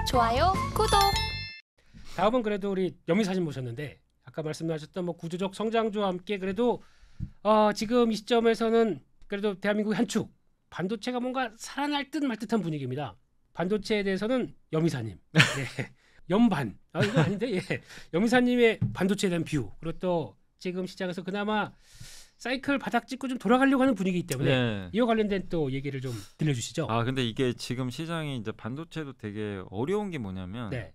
좋아요, 구독. 다음은 그래도 우리 여미사님 모셨는데 아까 말씀하셨던 뭐 구조적 성장주와 함께 그래도 지금 이 시점에서는 그래도 대한민국의 한 축 반도체가 뭔가 살아날 듯 말 듯한 분위기입니다. 반도체에 대해서는 여미사님, 네. 연반 이거 아닌데 예. 여미사님의 반도체에 대한 뷰 그리고 또 지금 시장에서 그나마 사이클 바닥 찍고 좀 돌아가려고 하는 분위기이기 때문에 네. 이와 관련된 또 얘기를 좀 들려주시죠. 근데 이게 지금 시장이 이제 반도체도 되게 어려운 게 뭐냐면 네,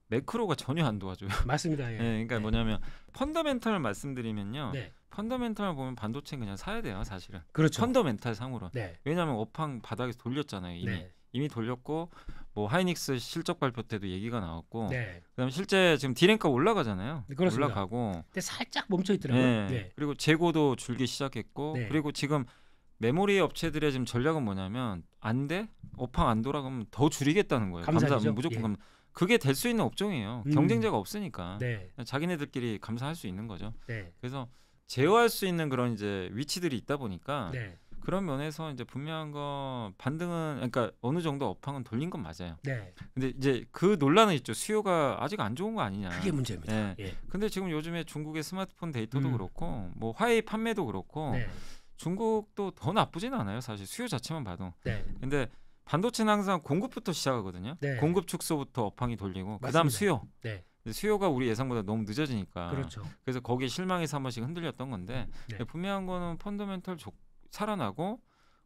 매크로가 전혀 안 도와줘요. 맞습니다. 예. 네, 그러니까 네. 뭐냐면 펀더멘털을 말씀드리면요. 네, 펀더멘털을 보면 반도체는 그냥 사야 돼요, 사실은. 그렇죠. 펀더멘털 상으로. 네, 왜냐하면 업황 바닥에서 돌렸잖아요, 이미. 네, 이미 돌렸고 뭐 하이닉스 실적 발표 때도 얘기가 나왔고. 네. 그다음에 실제 지금 디램가 올라가잖아요. 네, 그렇습니다. 올라가고. 근데 살짝 멈춰 있더라고요. 네. 네. 그리고 재고도 줄기 시작했고. 네. 그리고 지금 메모리 업체들의 지금 전략은 뭐냐면 안 돼? 업황 안 돌아가면 더 줄이겠다는 거예요. 감사하죠. 무조건 예. 그게 될 수 있는 업종이에요. 경쟁자가 없으니까. 네, 자기네들끼리 감사할 수 있는 거죠. 네, 그래서 제어할 수 있는 그런 이제 위치들이 있다 보니까 네, 그런 면에서 이제 분명한 건 반등은 그러니까 어느 정도 업황은 돌린 건 맞아요. 네. 근데 이제 그 논란은 있죠. 수요가 아직 안 좋은 거 아니냐. 그게 문제입니다. 네. 예. 근데 지금 요즘에 중국의 스마트폰 데이터도 음. 그렇고 뭐 화웨이 판매도 그렇고 네, 중국도 더 나쁘진 않아요. 사실 수요 자체만 봐도. 네, 근데 반도체는 항상 공급부터 시작하거든요. 네. 공급 축소부터 업황이 돌리고 그다음 맞습니다. 수요. 네, 근데 수요가 우리 예상보다 너무 늦어지니까. 그렇죠. 그래서 거기에 실망해서 한 번씩 흔들렸던 건데 네. 분명한 거는 펀더멘털 살아나고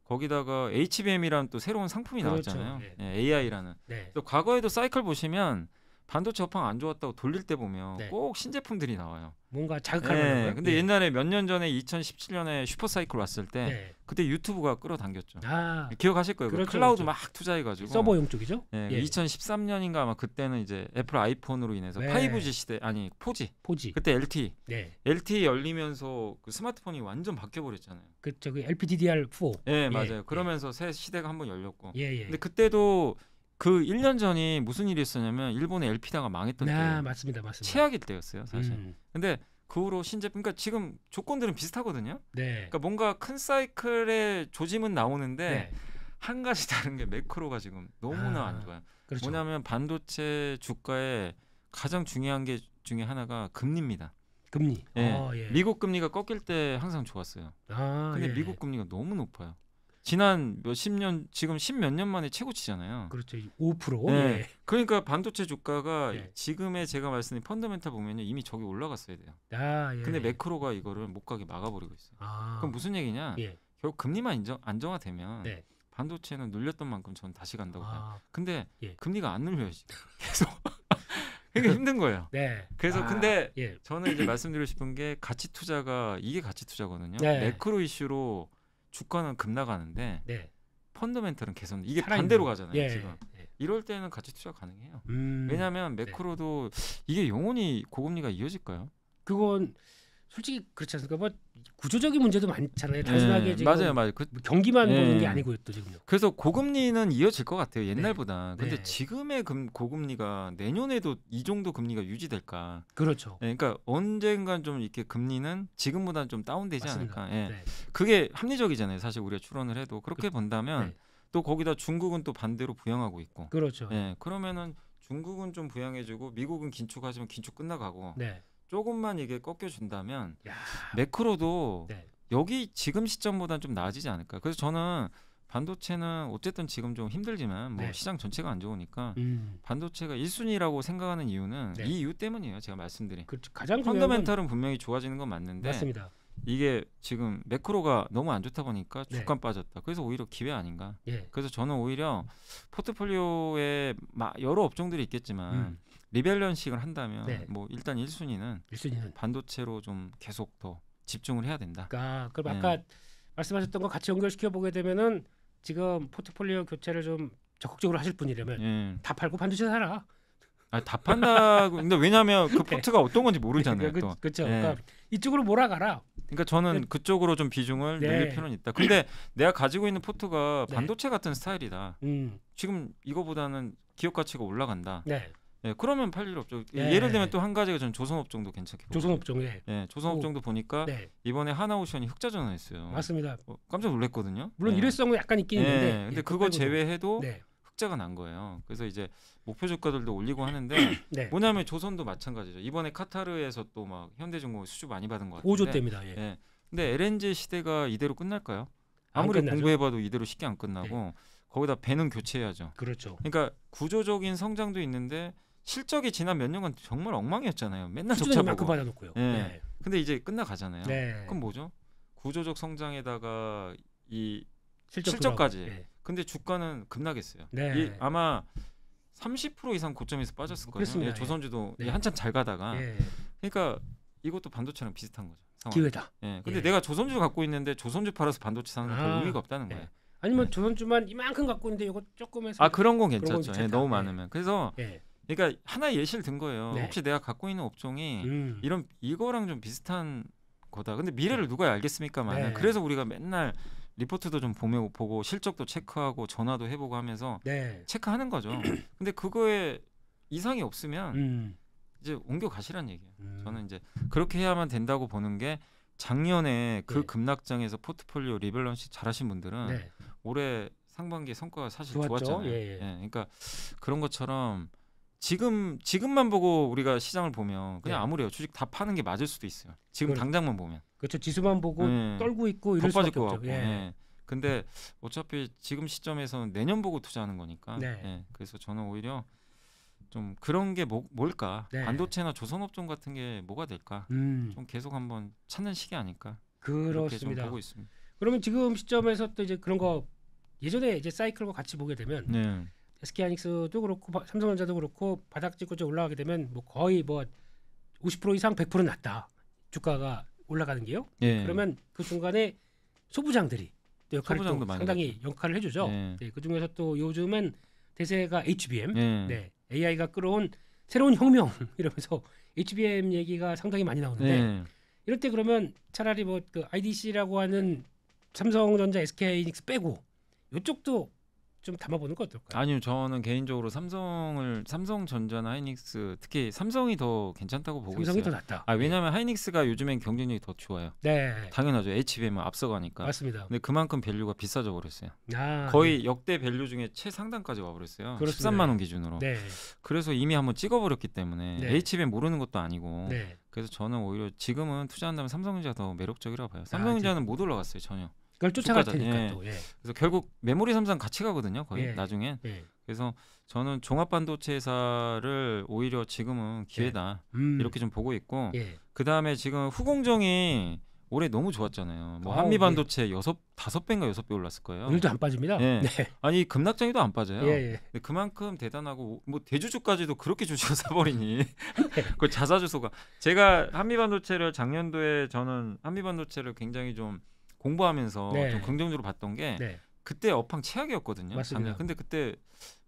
거기다가 HBM이라는 또 새로운 상품이 그렇죠. 나왔잖아요. 네. 예, AI라는. 네, 또 과거에도 사이클 보시면 반도체 업황 안 좋았다고 돌릴 때 보면 네. 꼭 신제품들이 나와요. 뭔가 자극할 예, 만한 거. 근데 예. 옛날에 몇 년 전에 2017년에 슈퍼사이클 왔을 때 네. 그때 유튜브가 끌어당겼죠. 그렇죠, 기억하실 거예요. 그 클라우드 그렇죠. 막 투자해가지고. 서버용 쪽이죠. 예, 예. 2013년인가 아마 그때는 이제 애플 아이폰으로 인해서 네. 5G 시대 아니 4G 포지. 그때 LTE 네, 열리면서 그 스마트폰이 완전 바뀌어버렸잖아요. 그 저기 LPDDR4. 예, 맞아요. 그러면서 새 시대가 한번 열렸고. 예, 예. 근데 그때도 그 1년 전이 무슨 일이 있었냐면 일본의 LP다가 망했던 때 맞습니다, 맞습니다. 최악일 때였어요, 사실. 음, 근데 그 후로 신제품, 그러니까 지금 조건들은 비슷하거든요. 네, 그러니까 뭔가 큰 사이클의 조짐은 나오는데 네, 한 가지 다른 게 매크로가 지금 너무나 아, 안 좋아요. 그렇죠. 뭐냐면 반도체 주가에 가장 중요한 게 중에 하나가 금리입니다. 금리. 예. 예. 미국 금리가 꺾일 때 항상 좋았어요. 근데 예. 미국 금리가 너무 높아요. 지난 몇십 년, 지금 10몇 년 만에 최고치잖아요. 그렇죠. 5%. 네. 예. 그러니까 반도체 주가가 예. 지금의 제가 말씀드린 펀더멘탈 보면 이미 저기 올라갔어야 돼요. 예. 근데 매크로가 이거를 못 가게 막아버리고 있어요. 그럼 무슨 얘기냐? 예. 결국 금리만 안정화되면 네. 반도체는 눌렸던 만큼 전 다시 간다고 봐요. 근데 예. 금리가 안 눌려야지. 계속. 그러니까 힘든 거예요. 네. 그래서 근데 예. 저는 이제 말씀드리고 싶은 게 가치 투자가 이게 가치 투자거든요. 네. 매크로 이슈로 주가는 급나가는데 네. 펀더멘털은 계속 이게 살아있는 반대로 가잖아요. 예. 지금 예. 이럴 때는 가치 투자 가능해요. 네. 왜냐하면 매크로도 이게 영원히 고금리가 이어질까요? 그건 솔직히 그렇지 않습니까? 뭐 구조적인 문제도 많잖아요. 단순하게 지금 맞아요. 그, 경기만 예. 보는 게 아니고요, 또 지금요. 그래서 고금리는 이어질 것 같아요. 옛날보다. 근데 네. 지금의 고금리가 내년에도 이 정도 금리가 유지될까? 그렇죠. 예, 그러니까 언젠간 좀 이렇게 금리는 지금보다는 좀 다운되지 맞습니다. 않을까? 예. 네. 그게 합리적이잖아요. 사실 우리가 추론을 해도 그렇게 본다면 네. 또 거기다 중국은 또 반대로 부양하고 있고. 그렇죠. 예, 그러면은 중국은 좀 부양해주고 미국은 긴축하지만 긴축 끝나가고 네. 조금만 이게 꺾여준다면 야. 매크로도 네. 여기 지금 시점보다는 좀 나아지지 않을까. 그래서 저는 반도체는 어쨌든 지금 좀 힘들지만 뭐 네. 시장 전체가 안 좋으니까 음. 반도체가 1순위라고 생각하는 이유는 네. 이 이유 때문이에요. 제가 말씀드린. 그렇죠. 가장 중요한 건 펀더멘탈은 분명히 좋아지는 건 맞는데 맞습니다. 이게 지금 매크로가 너무 안 좋다 보니까 네. 주가 빠졌다. 그래서 오히려 기회 아닌가. 예. 그래서 저는 오히려 포트폴리오에 여러 업종들이 있겠지만 리밸런싱을 한다면 네. 뭐 일단 1순위는 1순위는 반도체로 좀 계속 더 집중을 해야 된다. 그럼 네. 아까 말씀하셨던 거 같이 연결시켜 보게 되면은 지금 포트폴리오 교체를 좀 적극적으로 하실 분이라면 예. 다 팔고 반도체 사라. 다 판다고. 근데 왜냐하면 그 네. 포트가 어떤 건지 모르잖아요. 또. 그렇죠. 예. 그러니까 이쪽으로 몰아가라. 그러니까 저는 네. 그쪽으로 좀 비중을 네. 늘릴 필요는 있다. 근데 내가 가지고 있는 포트가 네. 반도체 같은 스타일이다. 지금 이거보다는 기업 가치가 올라간다. 네. 예, 그러면 팔 일 없죠. 네. 예를 들면 또 한 가지가 전 조선업종도 괜찮게 보고. 조선업종에. 예, 조선업종도 보니까 네. 이번에 하나오션이 흑자 전환했어요. 맞습니다. 깜짝 놀랐거든요. 물론 예. 일회성은 약간 있긴 예, 있는데. 근데 예, 그거 빼고는. 제외해도 네. 흑자가 난 거예요. 그래서 이제 목표 주가들도 올리고 하는데 네. 뭐냐면 조선도 마찬가지죠. 이번에 카타르에서 또 막 현대중공업 수주 많이 받은 것 같은데. 5조 대입니다. 예. 예. 근데 LNG 시대가 이대로 끝날까요? 안 아무리 끝나죠. 공부해봐도 이대로 쉽게 안 끝나고 거기다 배는 교체해야죠. 그렇죠. 그러니까 구조적인 성장도 있는데 실적이 지난 몇 년간 정말 엉망이었잖아요. 맨날 수준을 적자 이만큼 보고. 받아놓고요. 예. 네. 근데 이제 끝나가잖아요. 네. 그럼 뭐죠? 구조적 성장에다가 이 실적 실적까지. 돌아오고. 예. 근데 주가는 급락했어요. 네. 이 아마 30% 이상 고점에서 빠졌을 거예요. 그렇습니다. 예, 조선주도 네. 한참 잘 가다가. 예. 그러니까 이것도 반도체랑 비슷한 거죠. 상황. 기회다. 예. 근데 예. 내가 조선주 갖고 있는데 조선주 팔아서 반도체 사는 건 별 아. 의미가 없다는 예. 거예요. 아니면 조선주만 이만큼 갖고 있는데 이거 조금 해서. 아 그런 건 그런 건 괜찮죠. 예, 괜찮다. 너무 예. 많으면. 그래서 예. 그러니까 하나의 예시를 든 거예요. 네. 혹시 내가 갖고 있는 업종이 이런 이거랑 좀 비슷한 거다. 근데 미래를 누가 알겠습니까만. 네. 그래서 우리가 맨날 리포트도 좀 보고 실적도 체크하고 전화도 해보고 하면서 네. 체크하는 거죠. 근데 그거에 이상이 없으면 이제 옮겨 가시란 얘기예요. 저는 이제 그렇게 해야만 된다고 보는 게 작년에 그 네. 급락장에서 포트폴리오 리밸런스 잘하신 분들은 네. 올해 상반기 성과가 사실 좋았죠. 좋았잖아요. 예, 예. 그러니까 그런 것처럼 지금만 보고 우리가 시장을 보면 그냥 네. 아무래요. 주식 다 파는 게 맞을 수도 있어요. 지금 그건- 당장만 보면 그렇죠. 지수만 보고 예. 떨고 있고 더 이럴 빠질 수밖에 것 없죠. 같고. 예. 예. 근데 어차피 지금 시점에서는 내년 보고 투자하는 거니까. 네. 예. 그래서 저는 오히려 좀 그런 게 뭘까? 네. 반도체나 조선업종 같은 게 뭐가 될까? 좀 계속 한번 찾는 시기 아닐까? 그렇게 좀 그렇습니다. 보고 있습니다. 그러면 지금 시점에서 또 이제 그런 거 예전에 이제 사이클과 같이 보게 되면 네. SK하이닉스도 그렇고 삼성전자도 그렇고 바닥 찍고 좀 올라가게 되면 뭐 거의 뭐 50% 이상 100% 낮다 주가가 올라가는 게요. 예. 그러면 그 중간에 소부장들이 또 역할을 소부장도 또 많이 상당히 역할을 해주죠. 예. 네, 그 중에서 또 요즘은 대세가 HBM, 예. 네, AI가 끌어온 새로운 혁명 이러면서 HBM 얘기가 상당히 많이 나오는데 예. 이럴 때 그러면 차라리 뭐 그 IDC라고 하는 삼성전자, SK하이닉스 빼고 이쪽도 좀 담아보는 거 어떨까요? 아니요, 저는 개인적으로 삼성전자나 하이닉스 특히 삼성이 더 괜찮다고 보고 삼성이 있어요. 더 낫다. 아 왜냐하면 하이닉스가 요즘엔 경쟁력이 더 좋아요. 네, 당연하죠. HBM은 앞서가니까. 맞습니다. 근데 그만큼 밸류가 비싸져 버렸어요. 아, 거의 역대 밸류 중에 최상단까지 와버렸어요. 그렇습니다. 13만 원 기준으로. 네, 그래서 이미 한번 찍어버렸기 때문에 네. HBM 모르는 것도 아니고. 네. 그래서 저는 오히려 지금은 투자한다면 삼성전자가 더 매력적이라고 봐요. 삼성전자는 못 올라갔어요 전혀. 그걸 쫓아갈 주가자- 테니까 예. 또. 예. 그래서 결국 메모리 삼성 같이 가거든요. 거의 예. 나중엔. 예. 그래서 저는 종합반도체 회사를 오히려 지금은 기회다 이렇게 좀 보고 있고 예. 그 다음에 지금 후공정이 올해 너무 좋았잖아요. 뭐 아우, 한미반도체 5배인가 6배 올랐을 거예요. 오늘도 안 빠집니다. 예. 네. 아니 급락장이도 안 빠져요. 예, 예. 근데 그만큼 대단하고 뭐 대주주까지도 그렇게 주식을 사버리니 그 자사주소가 제가 한미반도체를 작년도에 저는 한미반도체를 굉장히 좀 공부하면서 네. 좀 긍정적으로 봤던 게 네. 그때 업황 최악이었거든요. 맞습니다. 작년. 근데 그때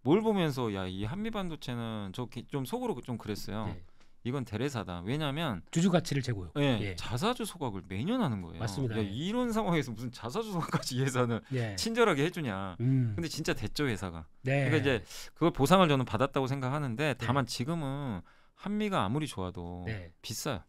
뭘 보면서 야 이 한미반도체는 좀 속으로 좀 그랬어요. 예. 이건 대레사다. 왜냐하면 주주 가치를 재고요. 예, 예. 자사주 소각을 매년 하는 거예요. 맞습니다. 야, 예. 이런 상황에서 무슨 자사주 소각까지 예산을 예. 친절하게 해주냐. 음. 근데 진짜 됐죠 회사가. 네. 그러니까 이제 그걸 보상을 저는 받았다고 생각하는데 다만 지금은 한미가 아무리 좋아도 네. 비싸요.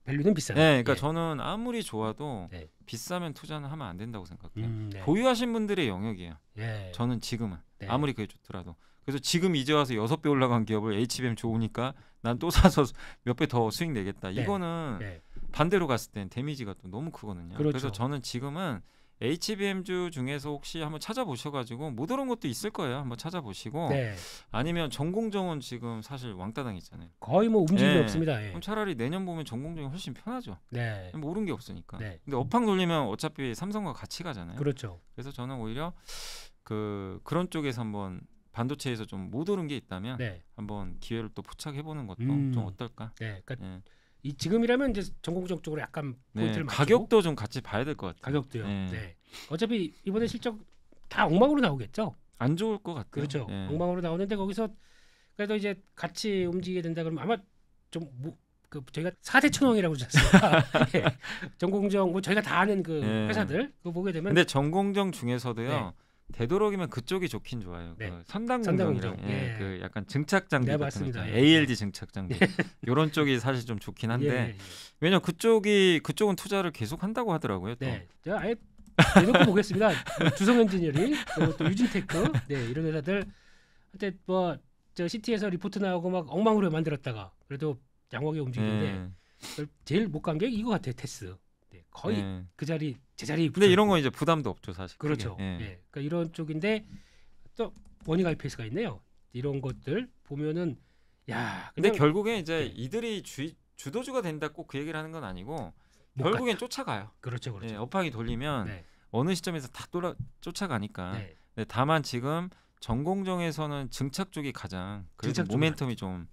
밸류는 비싸요. 네, 그러니까 예. 저는 아무리 좋아도 네. 비싸면 투자는 하면 안 된다고 생각해요. 네. 보유하신 분들의 영역이에요. 예. 저는 지금은 네. 아무리 그게 좋더라도. 그래서 지금 이제 와서 6배 올라간 기업을 HBM 좋으니까 난 또 사서 몇 배 더 수익 내겠다. 네. 이거는 네. 반대로 갔을 땐 데미지가 또 너무 크거든요. 그렇죠. 그래서 저는 지금은 HBM주 중에서 혹시 한번 찾아보셔가지고 못 오른 것도 있을 거예요. 한번 찾아보시고 네. 아니면 전공정은 지금 사실 왕따당 있잖아요. 거의 뭐 움직임이 예. 없습니다. 예. 그럼 차라리 내년 보면 전공정이 훨씬 편하죠. 네. 뭐 오른 게 없으니까. 네. 근데 업황 돌리면 어차피 삼성과 같이 가잖아요. 그렇죠. 그래서 저는 오히려 그런 쪽에서 한번 반도체에서 좀 못 오른 게 있다면 네. 한번 기회를 또 포착해 보는 것도 음. 좀 어떨까? 네. 그러니까 예. 이 지금이라면 이제 전공정 쪽으로 약간 네, 포인트를 맞추고 가격도 좀 같이 봐야 될 것 같아요. 가격도요. 예. 네. 어차피 이번에 실적 다 엉망으로 나오겠죠. 안 좋을 것 같아요. 그렇죠. 예. 엉망으로 나오는데 거기서 그래도 이제 같이 움직이게 된다 그러면 아마 좀 그 저희가 4대 천왕이라고 그러지 않습니까? 예. 전공정 뭐 저희가 다 아는 그 예. 회사들 그거 보게 되면 근데 전공정 중에서도요. 네. 되도록이면 그쪽이 좋긴 좋아요. 네. 그 선단공정이랑 선단공정. 예. 그 약간 증착 장비 네, 같은 거 맞습니다. 있잖아요. 예. ALD 증착 장비 이런 쪽이 사실 좀 좋긴 예, 한데 예. 왜냐면 그쪽은 투자를 계속 한다고 하더라고요. 또. 네, 제가 아예 대놓고 보겠습니다. 뭐 주성 엔지니어링, 그리고 또 유진테크, 네 이런 회사들 한때 뭐저 CT에서 리포트 나오고 막 엉망으로 만들었다가 그래도 양호하게 움직이는데 예. 제일 못 간 게 이거 같아요. 테스. 네, 거의 예. 그 자리 제자리. 근데 이런 건 이제 부담도 없죠 사실. 그렇죠. 크게. 예. 예. 그러니까 이런 쪽인데 또 원익 IPS가 있네요. 이런 것들 보면은 야. 근데 그냥 결국엔 이제 네. 이들이 주도주가 된다 꼭 그 얘기를 하는 건 아니고 못 결국엔 쫓아가요. 그렇죠, 그렇죠. 예, 업황이 돌리면 네, 어느 시점에서 다 쫓아가니까. 네. 네, 다만 지금 전공정에서는 증착 쪽이 가장 그래도 증착 쪽이 모멘텀이 좀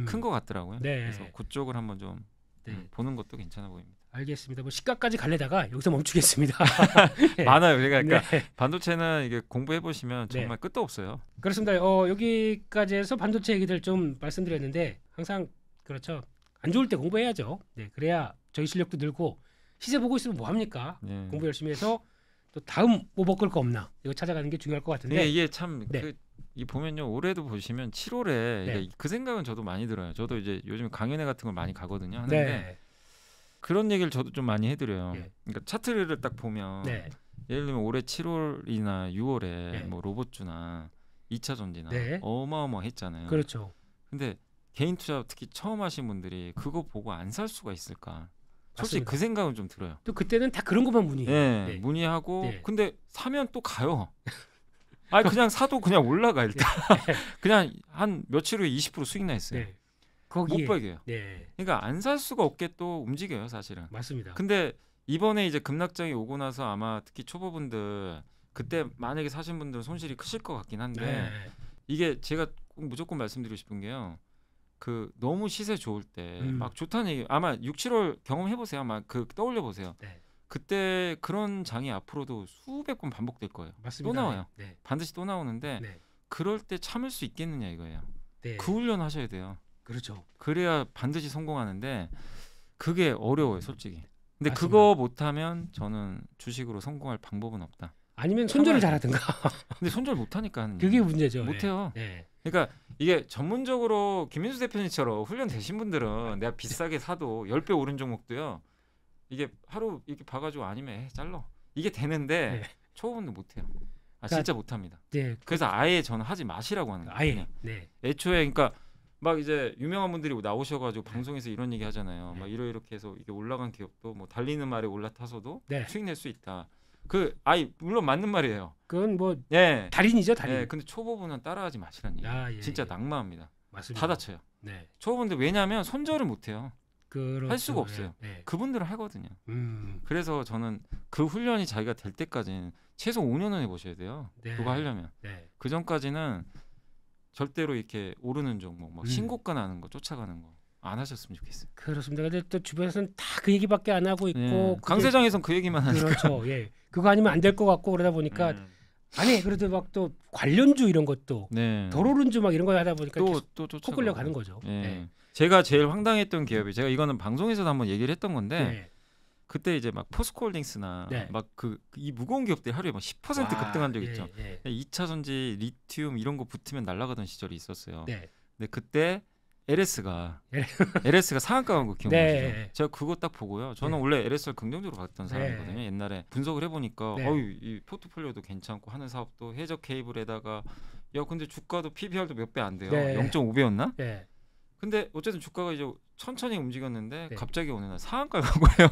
큰 것 같더라고요. 네. 그래서 그쪽을 한번 좀 네. 보는 것도 괜찮아 보입니다. 알겠습니다. 뭐 시가까지 갈래다가 여기서 멈추겠습니다. 네. 많아요. 그러니까 네. 반도체는 이게 공부해 보시면 네. 정말 끝도 없어요. 그렇습니다. 여기까지 해서 반도체 얘기들 좀 말씀드렸는데 항상 그렇죠. 안 좋을 때 공부해야죠. 네, 그래야 저희 실력도 늘고 시세 보고 있으면 뭐 합니까? 예. 공부 열심히 해서 또 다음 뭐 먹을 거 없나 이거 찾아가는 게 중요할 것 같은데. 네, 이게 참 네. 이 보면요 올해도 보시면 7월에 네. 그 생각은 저도 많이 들어요. 저도 이제 요즘 강연회 같은 걸 많이 가거든요. 하는데 네. 그런 얘기를 저도 좀 많이 해드려요. 예. 그러니까 차트를 딱 보면 네. 예를 들면 올해 7월이나 6월에 네. 뭐 로봇주나 2차 전지나 네. 어마어마했잖아요. 그렇죠. 근데 개인 투자 특히 처음 하신 분들이 그거 보고 안 살 수가 있을까? 솔직히 맞습니다. 그 생각은 좀 들어요. 또 그때는 다 그런 것만 문의해요. 예, 네. 문의하고 네. 근데 사면 또 가요. 아니 그냥 사도 그냥 올라가 일단. 그냥 한 며칠 후에 20% 수익 나 있어요. 네. 거기에 못 벌게요. 네. 그러니까 안 살 수가 없게 또 움직여요 사실은. 맞습니다. 근데 이번에 이제 급락장이 오고 나서 아마 특히 초보분들 그때 만약에 사신 분들은 손실이 크실 것 같긴 한데 네. 이게 제가 꼭 무조건 말씀드리고 싶은 게요. 그 너무 시세 좋을 때 막 좋다는 얘기 아마 6, 7월 경험해 보세요. 아마 그 떠올려 보세요. 네. 그때 그런 장이 앞으로도 수백 번 반복될 거예요. 맞습니다. 또 나와요. 네. 반드시 또 나오는데 네. 그럴 때 참을 수 있겠느냐 이거예요. 네. 그 훈련 하셔야 돼요. 그렇죠. 그래야 반드시 성공하는데 그게 어려워요, 솔직히. 근데 맞습니다. 그거 못하면 저는 주식으로 성공할 방법은 없다. 아니면 손절을 참아야 잘하든가. 근데 손절 못하니까 하는 그게 얘기예요. 문제죠. 못해요. 네. 그러니까 이게 전문적으로 김민수 대표님처럼 훈련 되신 분들은 내가 비싸게 사도 10배 오른 종목도요. 이게 하루 이렇게 봐가지고 아니면 잘라. 이게 되는데 네. 초보분들 못해요. 아 그러니까 진짜 못합니다. 네. 그래서 아예 저는 하지 마시라고 하는 거예요. 아예. 그냥. 네. 애초에 그러니까 막 이제 유명한 분들이 나오셔가지고 방송에서 이런 얘기 하잖아요. 네. 막 이렇게 해서 이게 올라간 기업도 뭐 달리는 말에 올라타서도 네. 수익 낼 수 있다. 그 아이 물론 맞는 말이에요. 그건 뭐 예. 달인이죠, 달인. 예. 근데 초보분은 따라하지 마시라는 얘기. 아, 예, 진짜 예. 낙마합니다. 맞습니다. 다 다쳐요. 네. 초보분들 왜냐하면 손절을 못해요. 그렇죠. 할 수가 없어요. 네. 그분들은 하거든요. 음. 그래서 저는 그 훈련이 자기가 될 때까지는 최소 5년은 해보셔야 돼요. 네. 그거 하려면 네. 그 전까지는 절대로 이렇게 오르는 종목, 막 신고가 나는 거 쫓아가는 거 안 하셨으면 좋겠어요. 그렇습니다. 근데 또 주변에서는 다 그 얘기밖에 안 하고 있고 예. 그게- 강세장에선 그 얘기만 하니까. 그렇죠. 예. 그거 아니면 안 될 것 같고 그러다 보니까 아니 그래도 막 또 관련주 이런 것도 네. 덜 오른 주 막 이런 거 하다 보니까 또 코 끌려 가는 거죠. 예. 네. 제가 제일 황당했던 기업이 제가 이거는 방송에서도 한번 얘기를 했던 건데 네. 그때 이제 막 포스코홀딩스나 네. 막 이 무거운 기업들이 하루에 막 10% 와, 급등한 적 예, 있죠. 예. 2차 전지, 리튬 이런 거 붙으면 날아가던 시절이 있었어요. 네. 근데 그때 LS가 상한가 간 거 기억나시죠? 네. 제가 그거 딱 보고요. 저는 네. 원래 LS를 긍정적으로 봤던 네. 사람이거든요. 옛날에 분석을 해보니까 네. 이 포트폴리오도 괜찮고 하는 사업도 해적 케이블에다가 야 근데 주가도 PBR도 몇 배 안 돼요. 네. 0.5배였나? 네. 근데 어쨌든 주가가 이제 천천히 움직였는데 네. 갑자기 어느 날 상한가를 간 거예요.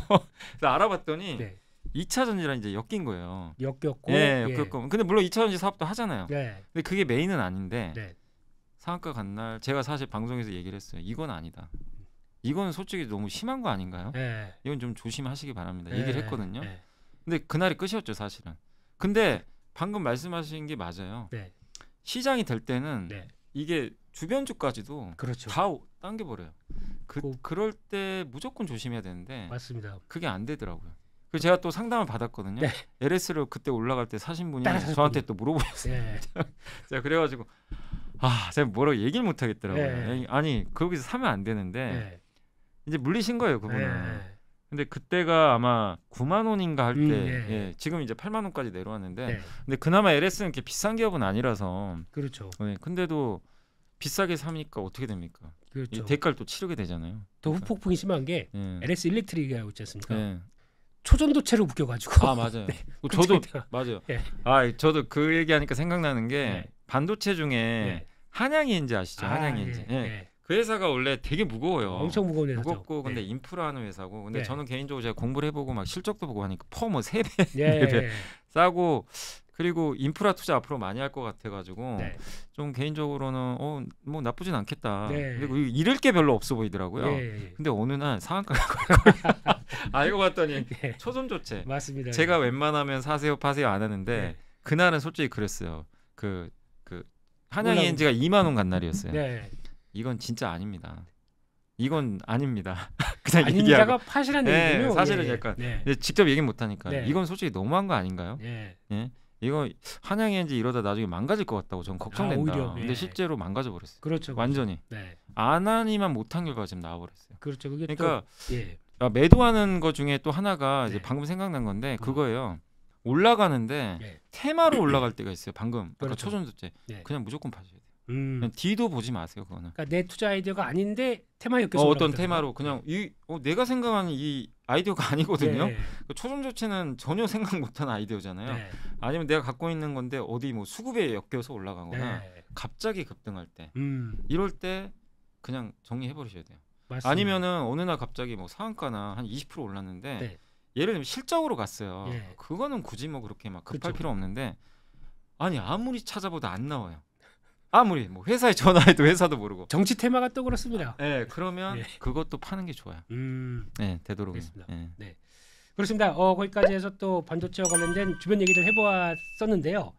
그래서 알아봤더니 네. 2차 전지랑 이제 엮인 거예요. 역겹고 예, 엮였고. 근데 물론 2차 전지 사업도 하잖아요. 네. 근데 그게 메인은 아닌데 네. 상한가 간 날 제가 사실 방송에서 얘기를 했어요. 이건 아니다. 이건 솔직히 너무 심한 거 아닌가요? 네. 이건 좀 조심하시기 바랍니다. 네. 얘기를 했거든요. 네. 근데 그날이 끝이었죠, 사실은. 근데 방금 말씀하신 게 맞아요. 네. 시장이 될 때는 네. 이게 주변주까지도 그렇죠. 다 당겨버려요. 그- 그럴 때 무조건 조심해야 되는데 맞습니다. 그게 안 되더라고요. 그래서 제가 또 상담을 받았거든요. 네. LS를 그때 올라갈 때 사신 분이 따라 사셨군요. 저한테 또 물어보셨어요. 네. 제가 그래가지고 제가 뭐라고 얘기를 못 하겠더라고요. 네. 아니 거기서 사면 안 되는데 네. 이제 물리신 거예요, 그분은. 네. 근데 그때가 아마 9만 원인가 할 때 예. 예, 지금 이제 8만 원까지 내려왔는데 네. 근데 그나마 LS는 이렇게 비싼 기업은 아니라서 그렇죠. 예, 근데도 비싸게 사니까 어떻게 됩니까? 이 그렇죠. 대가를 또 치르게 되잖아요. 더 후폭풍이 심한 게 예. LS 일렉트릭이라고 있지 않습니까? 예. 초전도체로 묶여가지고 아 맞아요. 네. 저도 그쪽에다가- 맞아요. 예. 아 저도 그 얘기하니까 생각나는 게 네. 반도체 중에 네. 한양인지 아시죠? 아, 한양인지. 예, 예. 예. 그 회사가 원래 되게 무거워요. 엄청 무거운 회사죠. 무겁고 근데 네. 인프라하는 회사고 근데 네. 저는 개인적으로 제가 공부를 해보고 막 실적도 보고 하니까 퍼 뭐 3배 예, 네 배. 예, 싸고 그리고 인프라 투자 앞으로 많이 할 것 같아가지고 네. 좀 개인적으로는 뭐 나쁘진 않겠다. 네. 그리고 잃을 게 별로 없어 보이더라고요. 예, 예. 근데 어느 날 상한가가 알고 봤더니 예. 초전조체. 맞습니다. 제가 웬만하면 사세요 파세요 안 하는데 네. 그날은 솔직히 그랬어요. 그 한양 올라온- ENG가 2만 원 간 날이었어요. 네. 이건 진짜 아닙니다. 이건 아닙니다. 그냥 아닌자가 얘기하고. 팥이라는 네, 얘기군요. 사실은 예. 약간 네. 근데 직접 얘기 못 하니까 네. 이건 솔직히 너무한 거 아닌가요? 예. 예? 이거 한양 ENG 이러다 나중에 망가질 것 같다고 전 걱정된다. 오히려, 근데 예. 실제로 망가져 버렸어요. 그렇죠. 완전히 네. 안 하니만 못한 결과가 지금 나와 버렸어요. 그렇죠. 그게 그러니까 또 예. 매도하는 것 중에 또 하나가 이제 네. 방금 생각난 건데 그거예요. 올라가는데 예. 테마로 올라갈 때가 있어요. 방금 아까 그렇죠. 초전도체 네. 그냥 무조건 파셔야 돼요. 음. D도 보지 마세요. 그거는. 그러니까 내 투자 아이디어가 아닌데 테마 엮여서 어떤 올라갔다는 테마로 거. 그냥 내가 생각하는 이 아이디어가 아니거든요. 네. 그 초전조체는 전혀 생각 못하는 아이디어잖아요. 네. 아니면 내가 갖고 있는 건데 어디 뭐 수급에 엮여서 올라가거나 네. 갑자기 급등할 때 음. 이럴 때 그냥 정리해 버리셔야 돼요. 맞습니다. 아니면은 어느 날 갑자기 뭐 상한가나 한 20% 올랐는데 네. 예를 들면 실적으로 갔어요. 예. 그거는 굳이 뭐 그렇게 막 급할 그쵸. 필요 없는데 아니 아무리 찾아봐도 안 나와요. 아무리 뭐 회사에 전화해도 회사도 모르고. 정치 테마가 또 그렇습니다. 네, 그러면 예. 그것도 파는 게 좋아요. 네, 되도록이면. 알겠습니다. 네. 그렇습니다. 거기까지 해서 또 반도체와 관련된 주변 얘기를 해보았었는데요.